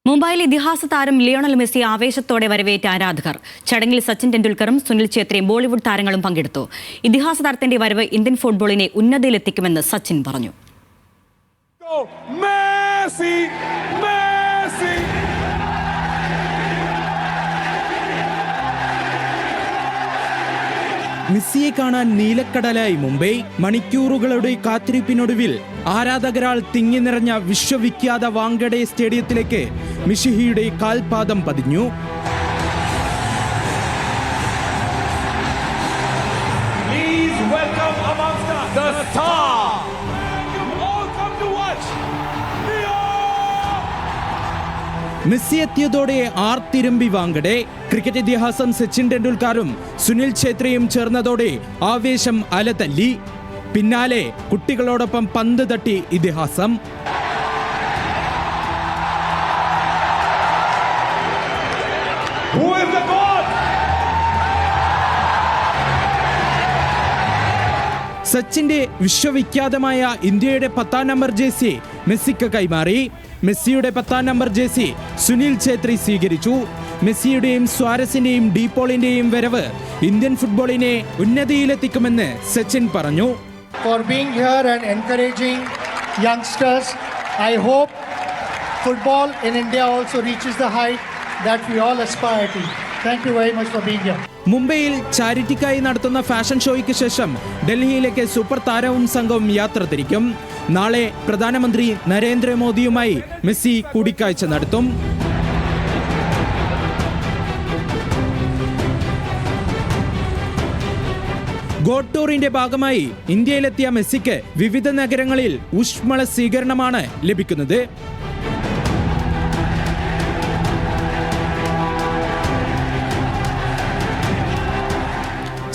മുംബൈയിൽ ഇതിഹാസ താരം ലിയോണൽ മെസ്സി ആവേശത്തോടെ വരവേറ്റ ആരാധകർ. ചടങ്ങിൽ സച്ചിൻ ടെണ്ടുൽക്കറും സുനിൽ ഛേത്രിയും ബോളിവുഡ് താരങ്ങളും പങ്കെടുത്തു. ഇതിഹാസ താരത്തിന്റെ വരവ് ഇന്ത്യൻ ഫുട്ബോളിനെ ഉന്നതിയിലെത്തിക്കുമെന്ന് സച്ചിൻ പറഞ്ഞു. മെസ്സിയെ കാണാൻ നീലക്കടലായി മുംബൈ. മണിക്കൂറുകളുടെ കാത്തിരിപ്പിനൊടുവിൽ ആരാധകരാൽ തിങ്ങി നിറഞ്ഞ വിശ്വവിഖ്യാത വാങ്കഡെ സ്റ്റേഡിയത്തിലേക്ക് മെസ്സിയുടെ കാൽപാദം പതിഞ്ഞു. മെസ്സി എത്തിയതോടെ ആർത്തിരമ്പി വാങ്കഡെ. ക്രിക്കറ്റ് ഇതിഹാസം സച്ചിൻ ടെണ്ടുൽക്കറും സുനിൽ ഛേത്രിയും ചേർന്നതോടെ ആവേശം അലതല്ലി. പിന്നാലെ കുട്ടികളോടൊപ്പം പന്ത് തട്ടി ഇതിഹാസം. സച്ചിന്റെ വിശ്വവിഖ്യാതമായ ഇന്ത്യയുടെ 10ാം നമ്പർ ജേഴ്സി മെസ്സിക്ക് കൈമാറി. മെസ്സിയുടെ 10ാം നമ്പർ ജേഴ്സി സുനിൽ ഛേത്രി സ്വീകരിച്ചു. മെസ്സിയുടെയും സ്വാരസിന്റെയും ഡീപോളിന്റെയും വരവ് ഇന്ത്യൻ ഫുട്ബോളിനെ ഉന്നതിയിലെത്തിക്കുമെന്ന് സച്ചിൻ പറഞ്ഞു. For being here and encouraging youngsters, I hope football in India also reaches the height that we all aspire to. Thank you very much for being here. മുംബൈയിൽ ചാരിറ്റിക്കായി നടത്തുന്ന fashion ഷോയ്ക്ക് ശേഷം ഡൽഹിയിലേക്ക് super താരവും സംഘവും യാത്ര തിരിക്കും. നാളെ പ്രധാനമന്ത്രി നരേന്ദ്രമോദിയുമായി മെസ്സി കൂടിക്കാഴ്ച നടത്തും. ഗോഡ് ടൂറിന്റെ ഭാഗമായി ഇന്ത്യയിലെത്തിയ മെസ്സിക്ക് വിവിധ നഗരങ്ങളിൽ ഊഷ്മള സ്വീകരണമാണ് ലഭിക്കുന്നത്.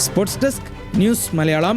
Sports desk news Malayalam.